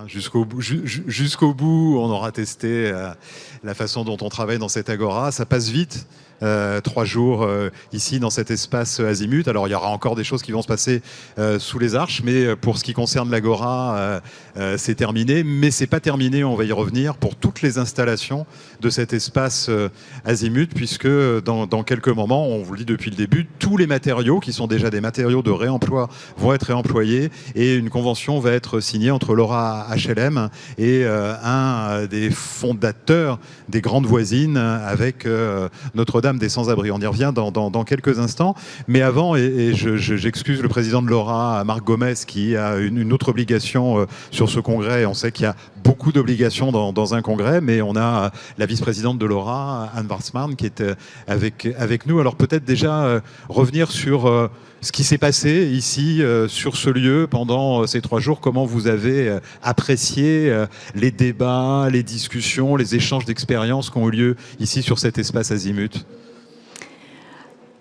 Jusqu'au bout, on aura testé la façon dont on travaille dans cette agora. Ça passe vite. 3 jours ici dans cet espace azimut. Alors il y aura encore des choses qui vont se passer sous les arches, mais pour ce qui concerne l'agora, c'est terminé. Mais c'est pas terminé, on va y revenir pour toutes les installations de cet espace azimut, puisque dans quelques moments, on vous le dit depuis le début, tous les matériaux qui sont déjà des matériaux de réemploi vont être réemployés et une convention va être signée entre Laura HLM et un des fondateurs des Grandes Voisines avec Notre-Dame des Sans-Abri. On y revient dans quelques instants. Mais avant, et j'excuse le président de Laura, Marc Gomez, qui a une autre obligation sur ce congrès. On sait qu'il y a beaucoup d'obligations dans un congrès, mais on a la vice-présidente de Laura, Anne Warsman, qui est avec nous. Alors peut-être déjà revenir sur ce qui s'est passé ici, sur ce lieu, pendant ces 3 jours. Comment vous avez apprécié les débats, les discussions, les échanges d'expériences qui ont eu lieu ici sur cet espace azimut?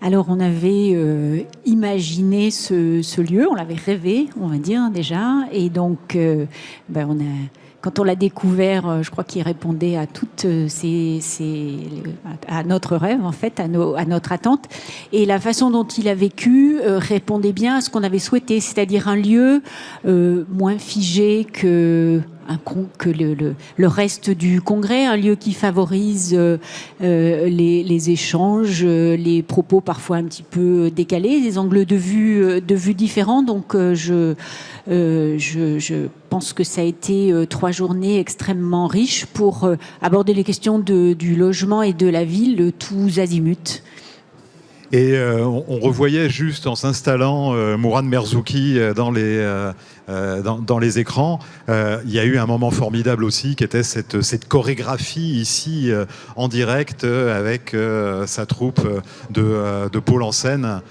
Alors, on avait imaginé ce lieu, on l'avait rêvé, on va dire, déjà. Et donc, quand on l'a découvert, je crois qu'il répondait à toutes à notre rêve, en fait, à notre attente. Et la façon dont il a vécu répondait bien à ce qu'on avait souhaité, c'est-à-dire un lieu moins figé que le reste du congrès, un lieu qui favorise les échanges, les propos parfois un petit peu décalés, des angles de vue différents. Donc je pense que ça a été 3 journées extrêmement riches pour aborder les questions du logement et de la ville, tous azimuts. Et on revoyait juste en s'installant Mourad Merzouki dans les écrans. Il y a eu un moment formidable aussi qui était cette chorégraphie ici en direct avec sa troupe de Pôle en scène.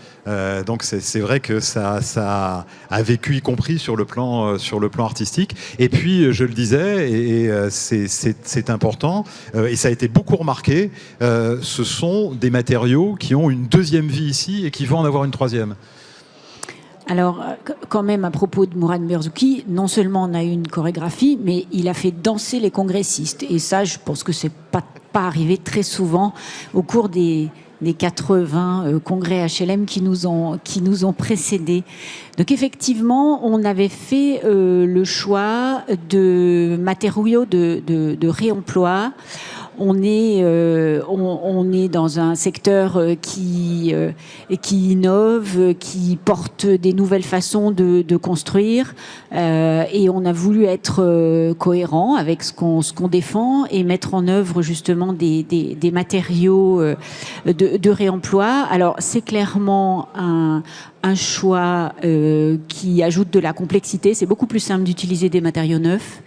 Donc c'est vrai que ça a vécu, y compris sur le plan artistique. Et puis je le disais, et c'est important, et ça a été beaucoup remarqué, ce sont des matériaux qui ont une deuxième vie ici et qui vont en avoir une troisième. Alors, quand même, à propos de Mourad Merzouki, non seulement on a eu une chorégraphie, mais il a fait danser les congressistes. Et ça, je pense que c'est pas arrivé très souvent au cours des 80 congrès HLM qui nous ont précédés. Donc effectivement, on avait fait le choix de matériaux de réemploi. On est dans un secteur qui innove, qui porte des nouvelles façons de construire, et on a voulu être cohérent avec ce qu'on défend et mettre en œuvre justement des matériaux de réemploi. Alors c'est clairement un choix qui ajoute de la complexité. C'est beaucoup plus simple d'utiliser des matériaux neufs.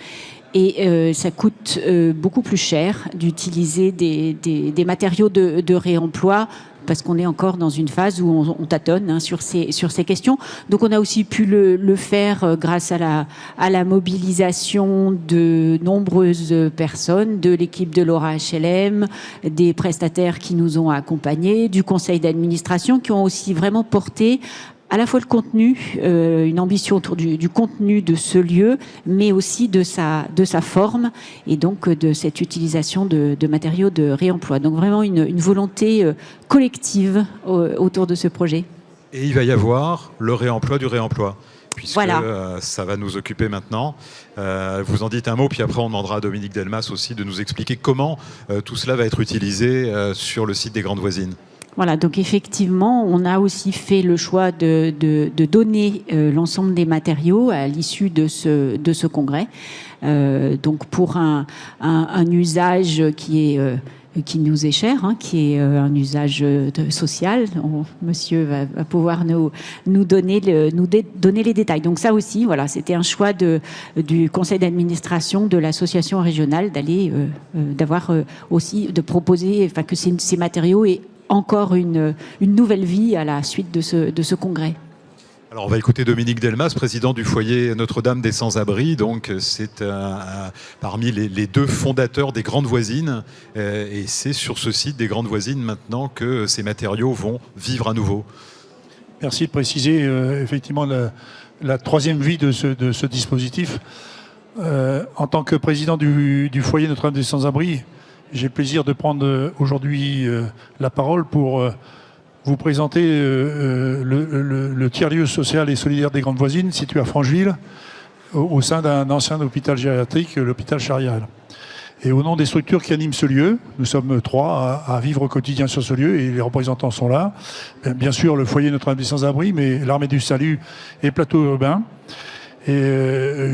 Et ça coûte beaucoup plus cher d'utiliser des matériaux de réemploi parce qu'on est encore dans une phase où on tâtonne sur ces questions. Donc on a aussi pu le faire grâce à la mobilisation de nombreuses personnes, de l'équipe de Laura HLM, des prestataires qui nous ont accompagnés, du conseil d'administration, qui ont aussi vraiment porté à la fois le contenu, une ambition autour du contenu de ce lieu, mais aussi de sa forme et donc de cette utilisation de matériaux de réemploi. Donc vraiment une volonté collective autour de ce projet. Et il va y avoir le réemploi du réemploi, puisque voilà. Ça va nous occuper maintenant. Vous en dites un mot, puis après on demandera à Dominique Delmas aussi de nous expliquer comment tout cela va être utilisé sur le site des Grandes Voisines. Voilà, donc effectivement, on a aussi fait le choix de donner l'ensemble des matériaux à l'issue de ce congrès. Donc pour un usage qui nous est cher, qui est un usage social. Monsieur va pouvoir nous donner les détails. Donc ça aussi, voilà, c'était un choix du conseil d'administration de l'association régionale de proposer, enfin que ces matériaux aient encore une nouvelle vie à la suite de ce congrès. Alors on va écouter Dominique Delmas, président du foyer Notre-Dame des Sans-Abri. Donc c'est parmi les 2 fondateurs des Grandes Voisines. Et c'est sur ce site des Grandes Voisines maintenant que ces matériaux vont vivre à nouveau. Merci de préciser effectivement la 3e vie de ce dispositif. En tant que président du foyer Notre-Dame des Sans-Abri, j'ai le plaisir de prendre aujourd'hui la parole pour vous présenter le tiers-lieu social et solidaire des Grandes Voisines, situé à Francheville, au sein d'un ancien hôpital gériatrique, l'hôpital Charial. Et au nom des structures qui animent ce lieu, nous sommes 3 à vivre au quotidien sur ce lieu et les représentants sont là. Bien sûr, le foyer Notre-Dame des Sans-Abri, mais l'Armée du Salut et Plateau Urbain. Et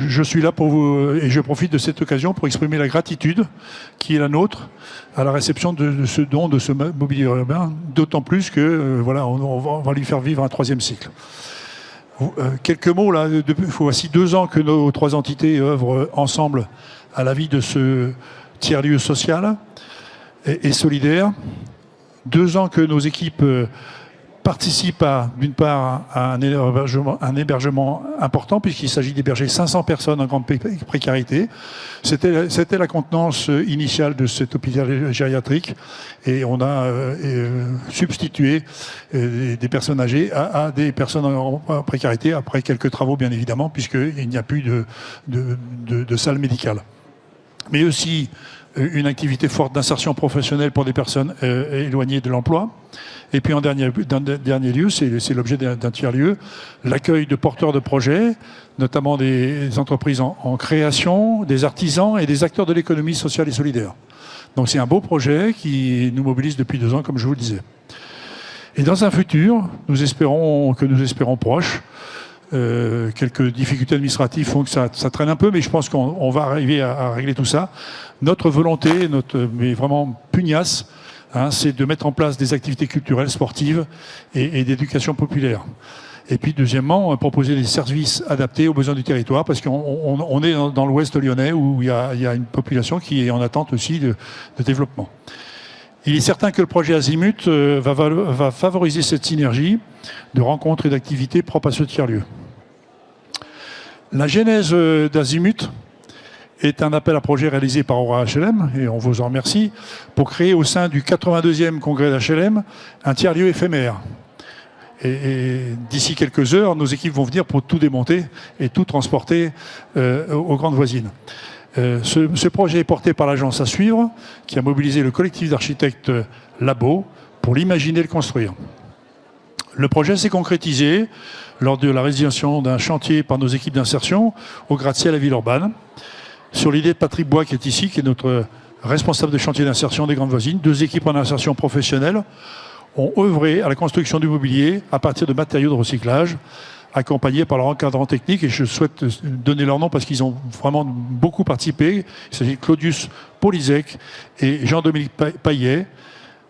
je suis là pour vous, et je profite de cette occasion pour exprimer la gratitude qui est la nôtre à la réception de ce don, de ce mobilier urbain, d'autant plus que voilà, on va lui faire vivre un 3e cycle. Quelques mots, là, voici 2 ans que nos 3 entités œuvrent ensemble à la vie de ce tiers-lieu social et solidaire. 2 ans que nos équipes participent d'une part à un hébergement important, puisqu'il s'agit d'héberger 500 personnes en grande précarité. C'était la contenance initiale de cet hôpital gériatrique, et on a substitué des personnes âgées à des personnes en précarité, après quelques travaux bien évidemment, puisqu'il n'y a plus de salle médicale. Mais aussi une activité forte d'insertion professionnelle pour des personnes éloignées de l'emploi. Et puis en dernier lieu, c'est l'objet d'un tiers-lieu, l'accueil de porteurs de projets, notamment des entreprises en création, des artisans et des acteurs de l'économie sociale et solidaire. Donc c'est un beau projet qui nous mobilise depuis 2 ans, comme je vous le disais. Et dans un futur, nous espérons proche, quelques difficultés administratives font que ça traîne un peu, mais je pense qu'on va arriver à régler tout ça. Notre volonté, mais vraiment pugnace, c'est de mettre en place des activités culturelles, sportives et d'éducation populaire. Et puis deuxièmement, proposer des services adaptés aux besoins du territoire, parce qu'on est dans l'ouest lyonnais où il y a une population qui est en attente aussi de développement. Il est certain que le projet Azimut va favoriser cette synergie de rencontres et d'activités propres à ce tiers-lieu. La genèse d'Azimut est un appel à projet réalisé par Aura HLM, et on vous en remercie, pour créer au sein du 82e congrès d'HLM un tiers-lieu éphémère. Et d'ici quelques heures, nos équipes vont venir pour tout démonter et tout transporter aux Grandes Voisines. Ce projet est porté par l'agence à suivre, qui a mobilisé le collectif d'architectes Labo pour l'imaginer et le construire. Le projet s'est concrétisé lors de la réalisation d'un chantier par nos équipes d'insertion au gratte-ciel à Villeurbanne, sur l'idée de Patrick Bois, qui est ici, qui est notre responsable de chantier d'insertion des Grandes Voisines. 2 équipes en insertion professionnelle ont œuvré à la construction du mobilier à partir de matériaux de recyclage, accompagnés par leur encadrant technique, et je souhaite donner leur nom parce qu'ils ont vraiment beaucoup participé. Il s'agit de Claudius Polizek et Jean-Dominique Paillet,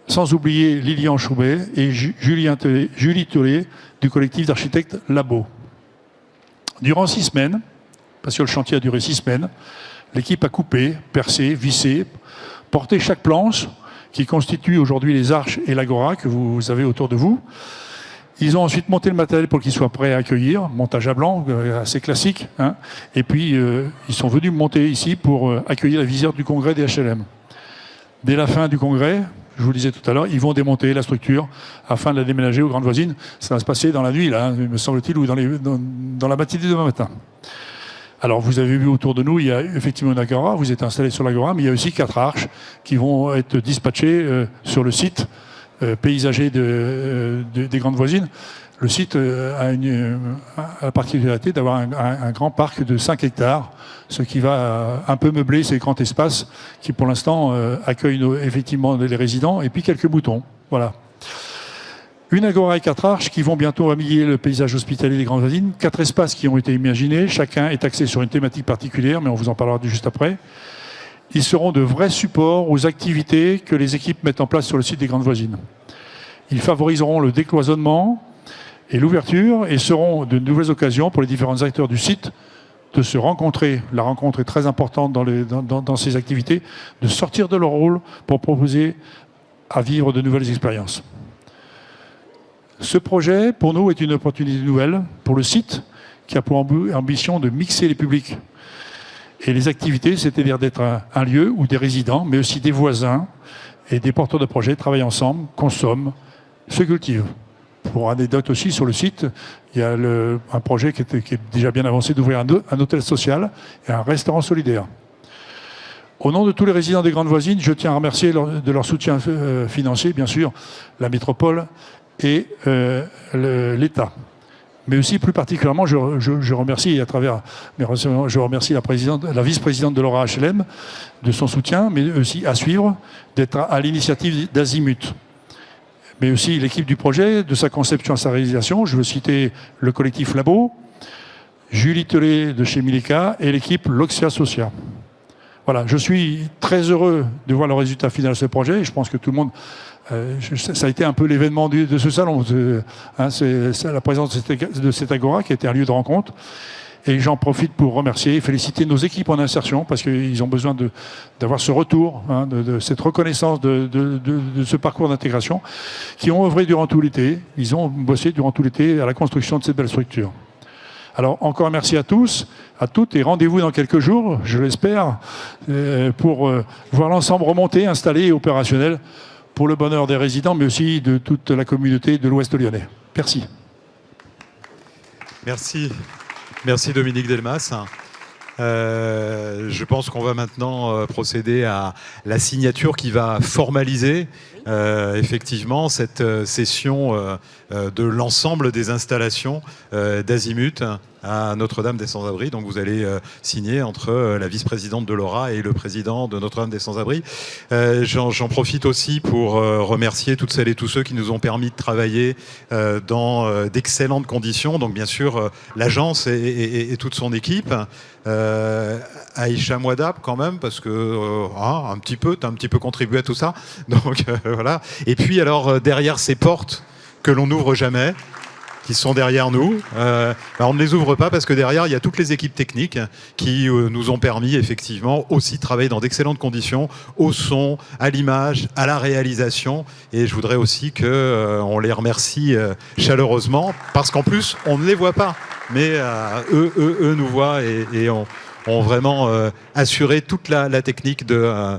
sans oublier Lilian Choubet et Julie Tollet du collectif d'architectes Labo. Durant 6 semaines, parce que le chantier a duré 6 semaines, l'équipe a coupé, percé, vissé, porté chaque planche qui constitue aujourd'hui les arches et l'agora que vous avez autour de vous. Ils ont ensuite monté le matériel pour qu'il soit prêt à accueillir, montage à blanc, assez classique. Et puis, ils sont venus monter ici pour accueillir la visite du congrès des HLM. Dès la fin du congrès, je vous le disais tout à l'heure, ils vont démonter la structure afin de la déménager aux Grandes Voisines. Ça va se passer dans la nuit, là, me semble-t-il, ou dans la matinée de demain matin. Alors, vous avez vu autour de nous, il y a effectivement une agora, vous êtes installés sur l'agora, mais il y a aussi 4 arches qui vont être dispatchées sur le site paysager des Grandes Voisines. Le site a la particularité d'avoir un grand parc de 5 hectares, ce qui va un peu meubler ces grands espaces qui, pour l'instant, accueillent effectivement les résidents, et puis quelques moutons. Voilà. Une agora et 4 arches qui vont bientôt habiller le paysage hospitalier des Grandes Voisines. 4 espaces qui ont été imaginés. Chacun est axé sur une thématique particulière, mais on vous en parlera juste après. Ils seront de vrais supports aux activités que les équipes mettent en place sur le site des Grandes Voisines. Ils favoriseront le décloisonnement et l'ouverture et seront de nouvelles occasions pour les différents acteurs du site de se rencontrer. La rencontre est très importante dans ces activités, de sortir de leur rôle pour proposer à vivre de nouvelles expériences. Ce projet, pour nous, est une opportunité nouvelle pour le site qui a pour ambition de mixer les publics et les activités, c'est-à-dire d'être un lieu où des résidents, mais aussi des voisins et des porteurs de projets travaillent ensemble, consomment, se cultivent. Pour anecdote aussi, sur le site, il y a un projet qui est déjà bien avancé d'ouvrir un hôtel social et un restaurant solidaire. Au nom de tous les résidents des Grandes Voisines, je tiens à remercier de leur soutien financier, bien sûr, la métropole et l'État. Mais aussi, plus particulièrement, je remercie, à travers mes remerciements, je remercie la vice-présidente de l'Aura HLM de son soutien, mais aussi à suivre, d'être à l'initiative d'Azimut. Mais aussi l'équipe du projet, de sa conception à sa réalisation. Je veux citer le collectif Labo, Julie Tellet de chez Mileka et l'équipe Loxia Socia. Voilà, je suis très heureux de voir le résultat final de ce projet. Je pense que tout le monde... ça a été un peu l'événement de ce salon. C'est la présence de cette agora qui a été un lieu de rencontre. Et j'en profite pour remercier et féliciter nos équipes en insertion parce qu'ils ont besoin d'avoir ce retour, de cette reconnaissance de ce parcours d'intégration, qui ont œuvré durant tout l'été. Ils ont bossé durant tout l'été à la construction de cette belle structure. Alors encore merci à tous, à toutes, et rendez-vous dans quelques jours, je l'espère, pour voir l'ensemble remonter, installé et opérationnel pour le bonheur des résidents, mais aussi de toute la communauté de l'Ouest lyonnais. Merci. Merci. Merci Dominique Delmas. Je pense qu'on va maintenant procéder à la signature qui va formaliser effectivement cette cession de l'ensemble des installations d'Azimut à Notre-Dame des Sans-Abris. Donc vous allez signer entre la vice-présidente de l'Aura et le président de Notre-Dame des Sans-Abris. J'en profite aussi pour remercier toutes celles et tous ceux qui nous ont permis de travailler dans d'excellentes conditions. Donc bien sûr l'agence et toute son équipe. Aïcha Mouadab quand même, parce que un petit peu, tu as un petit peu contribué à tout ça. Donc voilà. Et puis alors derrière ces portes que l'on n'ouvre jamais, qui sont derrière nous, on ne les ouvre pas parce que derrière il y a toutes les équipes techniques qui nous ont permis effectivement aussi de travailler dans d'excellentes conditions, au son, à l'image, à la réalisation. Et je voudrais aussi qu'on les remercie chaleureusement parce qu'en plus on ne les voit pas, mais eux nous voient et ont vraiment assuré toute la technique de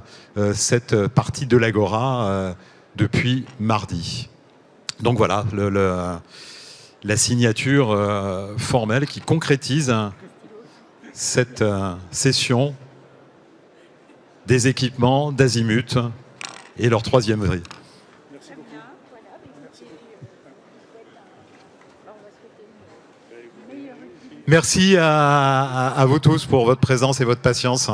cette partie de l'Agora depuis mardi. Donc voilà, la signature formelle qui concrétise cette cession des équipements d'Azimut et leur 3e vrille. Merci à vous tous pour votre présence et votre patience.